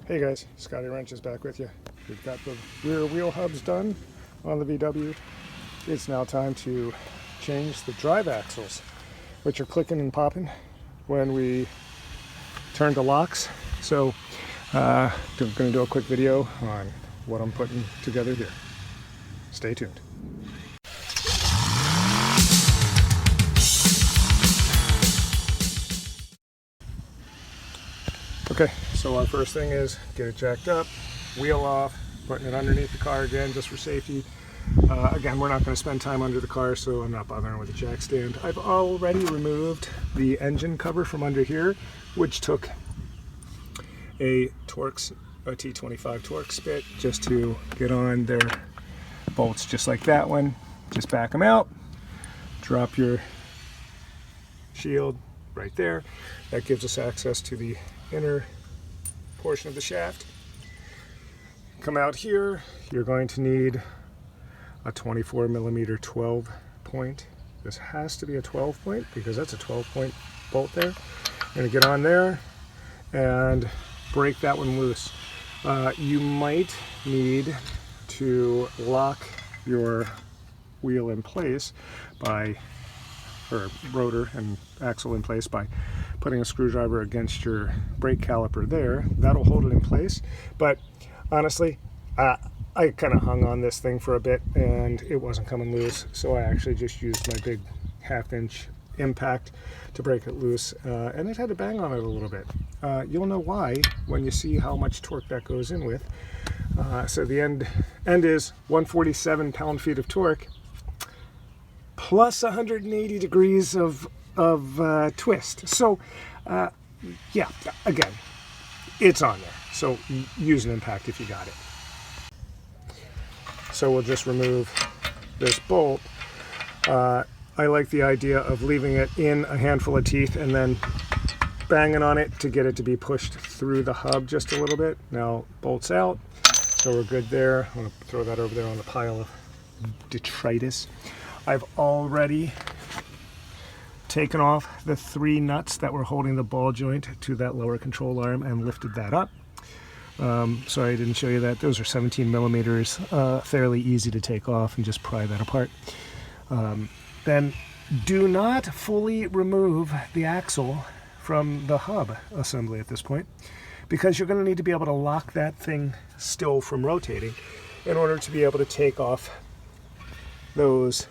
Hey guys, Scotty Wrench is back with you. We've got the rear wheel hubs done on the VW. It's now time to change the drive axles, which are clicking and popping when we turn the locks. So I'm going to do a quick video on what I'm putting together here. Stay tuned. Okay, so our first thing is get it jacked up, wheel off, putting it underneath the car again just for safety. Again, we're not going to spend time under the car, so I'm not bothering with the jack stand. I've already removed the engine cover from under here, which took a T25 Torx bit just to get on their bolts just like that one. Just back them out, drop your shield right there. That gives us access to the inner portion of the shaft. Come out here, you're going to need a 24mm 12 point. This has to be a 12 point because that's a 12 point bolt there. You're going to get on there and break that one loose. You might need to lock your wheel in place or rotor and axle in place by putting a screwdriver against your brake caliper there. That'll hold it in place. But honestly, I kind of hung on this thing for a bit and it wasn't coming loose, so I actually just used my big 1/2 inch impact to break it loose, and it had to bang on it a little bit. You'll know why when you see how much torque that goes in with. So the end is 147 pound-feet of torque plus 180 degrees of twist. So yeah, again, it's on there. So use an impact if you got it. So we'll just remove this bolt. I like the idea of leaving it in a handful of teeth and then banging on it to get it to be pushed through the hub just a little bit. Now bolts out, so we're good there. I'm going to throw that over there on the pile of detritus. I've already taken off the 3 nuts that were holding the ball joint to that lower control arm and lifted that up. Sorry I didn't show you that. Those are 17mm, fairly easy to take off and just pry that apart. Then do not fully remove the axle from the hub assembly at this point, because you're going to need to be able to lock that thing still from rotating in order to be able to take off those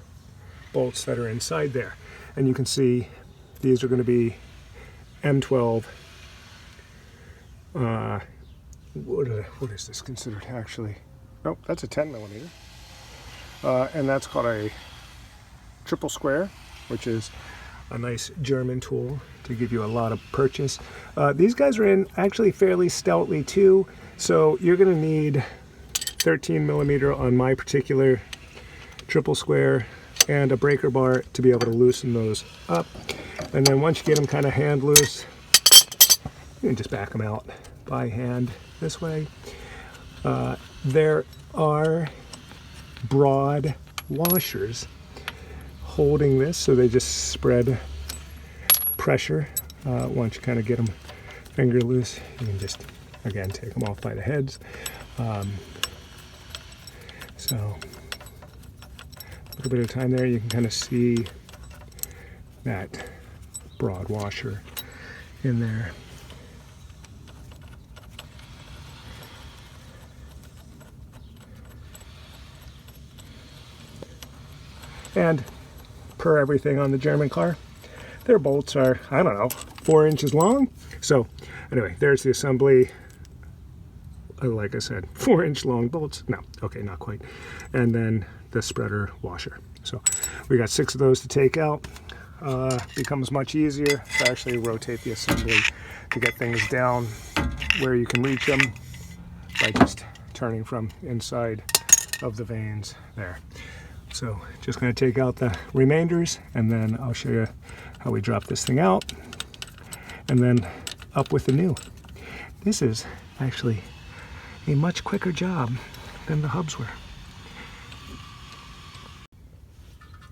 bolts that are inside there. And you can see these are going to be M12. What is this considered actually? Oh, that's a 10mm. And that's called a triple square, which is a nice German tool to give you a lot of purchase. These guys are in actually fairly stoutly too, so you're going to need 13mm on my particular triple square and a breaker bar to be able to loosen those up. And then once you get them kind of hand loose, you can just back them out by hand this way. There are broad washers holding this, so they just spread pressure. Once you kind of get them finger loose, you can just again take them off by the heads. So a little bit of time there, you can kind of see that broad washer in there. And per everything on the German car, their bolts are, I don't know, 4 inches long. So anyway, there's the assembly. Like I said, 4-inch long bolts. No, okay, not quite. And then the spreader washer. So we got 6 of those to take out. Becomes much easier to actually rotate the assembly to get things down where you can reach them by just turning from inside of the vanes there. So just going to take out the remainders, and then I'll show you how we drop this thing out and then up with the new. This is actually a much quicker job than the hubs were.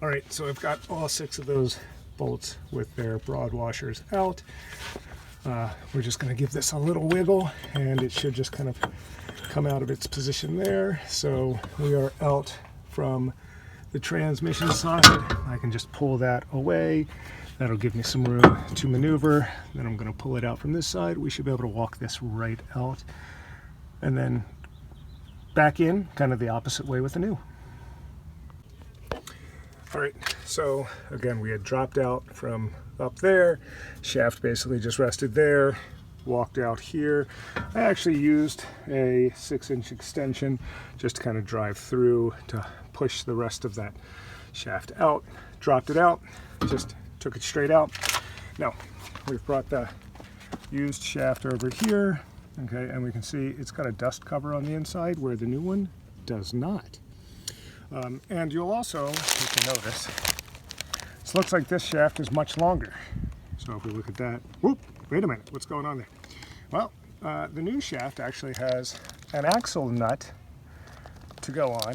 All right, so I've got all 6 of those bolts with their broad washers out. We're just going to give this a little wiggle, and it should just kind of come out of its position there. So we are out from the transmission side. I can just pull that away. That'll give me some room to maneuver. Then I'm going to pull it out from this side. We should be able to walk this right out and then back in kind of the opposite way with the new. All right, so again, we had dropped out from up there. Shaft basically just rested there. Walked out here. I actually used a 6-inch extension just to kind of drive through to push the rest of that shaft out. Dropped it out, just took it straight out. Now, we've brought the used shaft over here, okay, and we can see it's got a dust cover on the inside where the new one does not. And you'll also, you can notice, this looks like this shaft is much longer. So if we look at that, whoop, wait a minute, what's going on there? Well, the new shaft actually has an axle nut to go on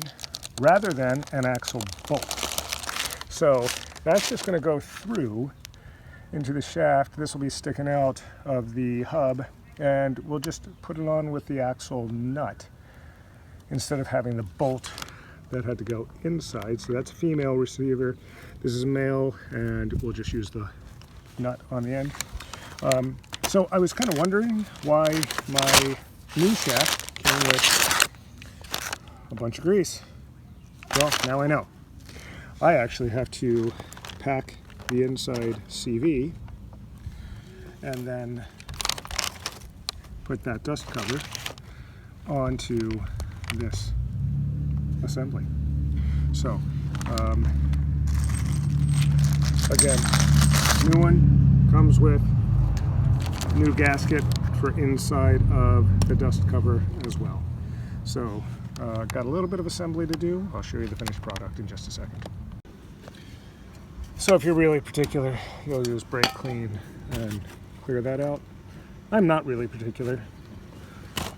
rather than an axle bolt. So that's just going to go through into the shaft. This will be sticking out of the hub, and we'll just put it on with the axle nut instead of having the bolt that had to go inside. So that's a female receiver. This is a male, and we'll just use the nut on the end. So I was kind of wondering why my new shaft came with a bunch of grease. Well, now I know. I actually have to pack the inside CV and then put that dust cover onto this assembly. So, again, new one comes with new gasket for inside of the dust cover as well. So, got a little bit of assembly to do. I'll show you the finished product in just a second. So if you're really particular, you'll use brake clean and clear that out. I'm not really particular,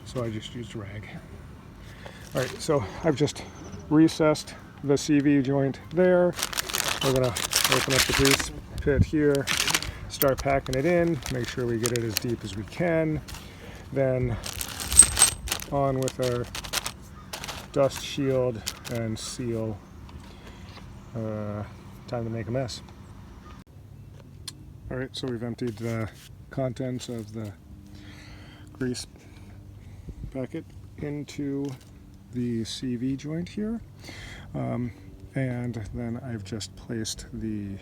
so I just used a rag. All right, so I've just recessed the CV joint there. We're gonna open up the grease pit here, start packing it in, make sure we get it as deep as we can. Then on with our dust shield and seal. Time to make a mess. All right, so we've emptied the contents of the grease packet into the CV joint here, and then I've just placed the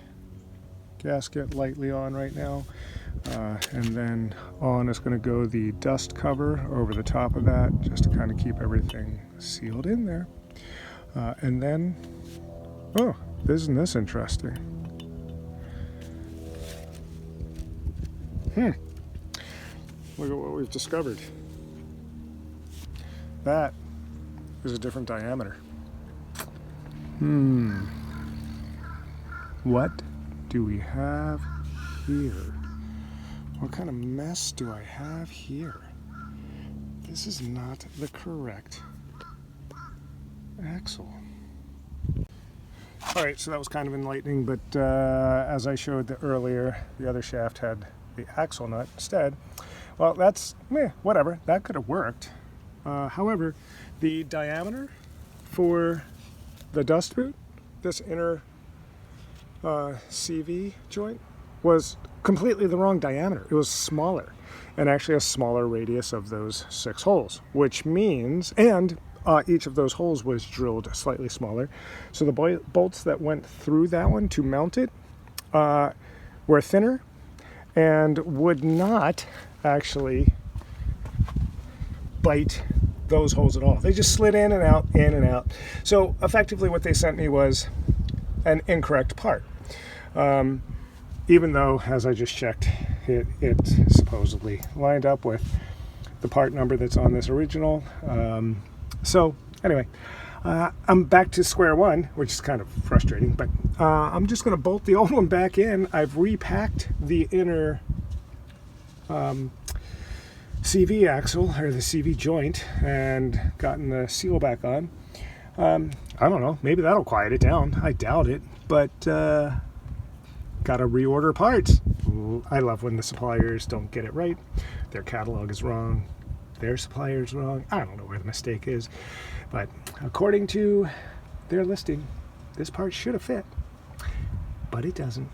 gasket lightly on right now, and then on is going to go the dust cover over the top of that just to kind of keep everything sealed in there, and then, oh, isn't this interesting? Look at what we've discovered. That is a different diameter. What do we have here? What kind of mess do I have here? This is not the correct axle. All right, so that was kind of enlightening, but as I showed earlier, the other shaft had the axle nut instead. Well, that's, whatever, that could have worked. However, the diameter for the dust boot, this inner CV joint, was completely the wrong diameter. It was smaller, and actually a smaller radius of those 6 holes, which means, and each of those holes was drilled slightly smaller. So the bolts that went through that one to mount it were thinner and would not actually bite those holes at all. They just slid in and out, in and out. So effectively what they sent me was an incorrect part. Even though, as I just checked, it supposedly lined up with the part number that's on this original. So anyway, I'm back to square one, which is kind of frustrating, but I'm just going to bolt the old one back in. I've repacked the inner CV axle, or the CV joint, and gotten the seal back on. I don't know, maybe that'll quiet it down. I doubt it, but gotta reorder parts. I love when the suppliers don't get it right. Their catalog is wrong. Their supplier is wrong. I don't know where the mistake is. But according to their listing, this part should have fit. But it doesn't.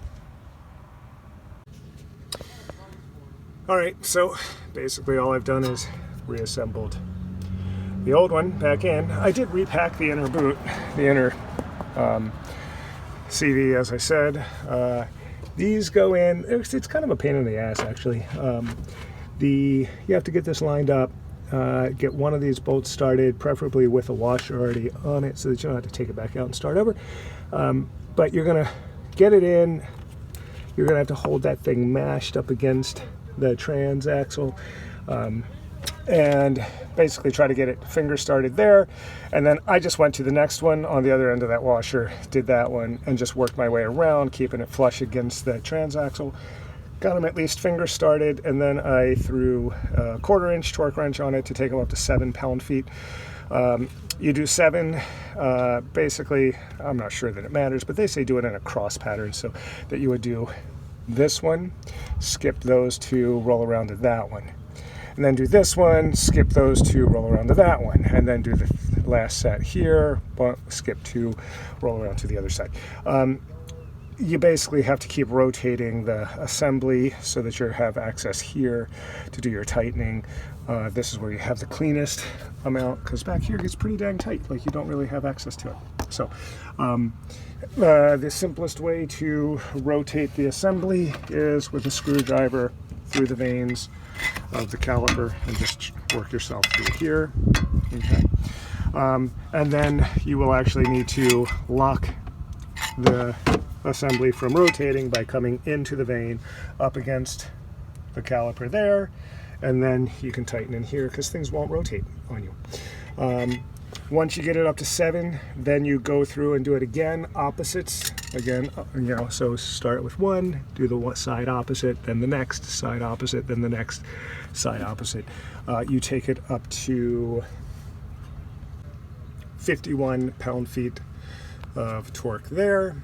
Alright, so basically all I've done is reassembled the old one back in. I did repack the inner boot, the inner CV, as I said. These go in, it's kind of a pain in the ass actually. You have to get this lined up, get one of these bolts started, preferably with a washer already on it so that you don't have to take it back out and start over. But you're gonna get it in, you're gonna have to hold that thing mashed up against the transaxle, and basically try to get it finger started there. And then I just went to the next one on the other end of that washer, did that one, and just worked my way around, keeping it flush against the transaxle. Got them at least finger started, and then I threw a 1/4 inch torque wrench on it to take them up to 7 pound-feet. You do 7, basically, I'm not sure that it matters, but they say do it in a cross pattern, so that you would do this one, skip those 2, roll around to that one. And then do this one, skip those 2, roll around to that one. And then do the last set here, skip 2, roll around to the other side. You basically have to keep rotating the assembly so that you have access here to do your tightening. This is where you have the cleanest amount, because back here it gets pretty dang tight, like you don't really have access to it. So the simplest way to rotate the assembly is with a screwdriver through the veins of the caliper and just work yourself through here. Okay. And then you will actually need to lock the assembly from rotating by coming into the vein up against the caliper there, and then you can tighten in here because things won't rotate on you. Once you get it up to 7, then you go through and do it again, opposites again, so start with 1, do the side opposite, then the next side opposite, then the next side opposite. You take it up to 51 pound-feet of torque there.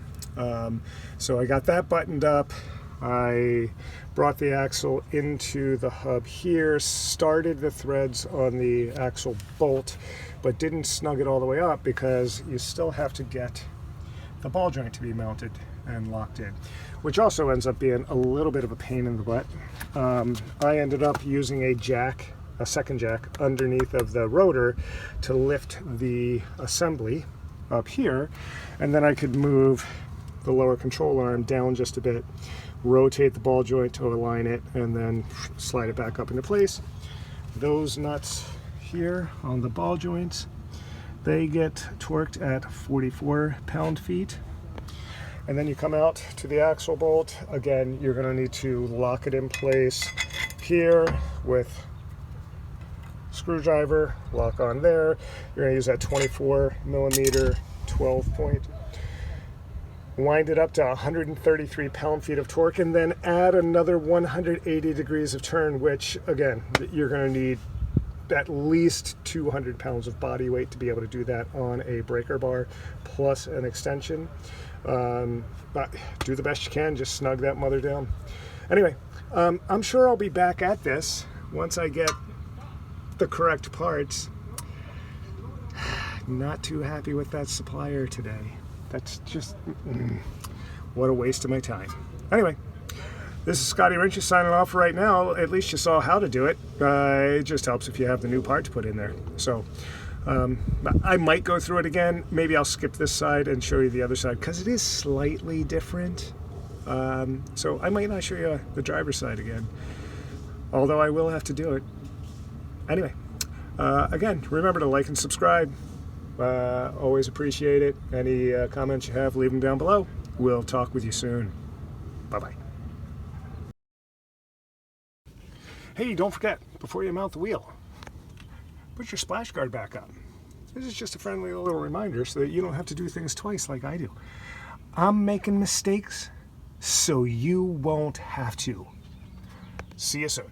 So I got that buttoned up. I brought the axle into the hub here, started the threads on the axle bolt, but didn't snug it all the way up because you still have to get the ball joint to be mounted and locked in, which also ends up being a little bit of a pain in the butt. I ended up using a second jack underneath of the rotor to lift the assembly up here, and then I could move the lower control arm down just a bit, rotate the ball joint to align it, and then slide it back up into place. Those nuts here on the ball joints, they get torqued at 44 pound-feet. And then you come out to the axle bolt. Again, you're going to need to lock it in place here with screwdriver, lock on there. You're going to use that 24 millimeter 12-point. Wind it up to 133 pound-feet of torque, and then add another 180 degrees of turn, which again, you're going to need at least 200 pounds of body weight to be able to do that on a breaker bar plus an extension. But do the best you can, just snug that mother down. Anyway, I'm sure I'll be back at this once I get the correct parts. Not too happy with that supplier today. That's just, what a waste of my time. Anyway, this is Scotty Wrenches signing off for right now. At least you saw how to do it. It just helps if you have the new parts put in there. So I might go through it again. Maybe I'll skip this side and show you the other side because it is slightly different. So I might not show you the driver's side again, although I will have to do it. Anyway, again, remember to like and subscribe. Always appreciate it. Any comments you have, leave them down below. We'll talk with you soon. Bye-bye. Hey, don't forget, before you mount the wheel, put your splash guard back up. This is just a friendly little reminder so that you don't have to do things twice like I do. I'm making mistakes so you won't have to. See you soon.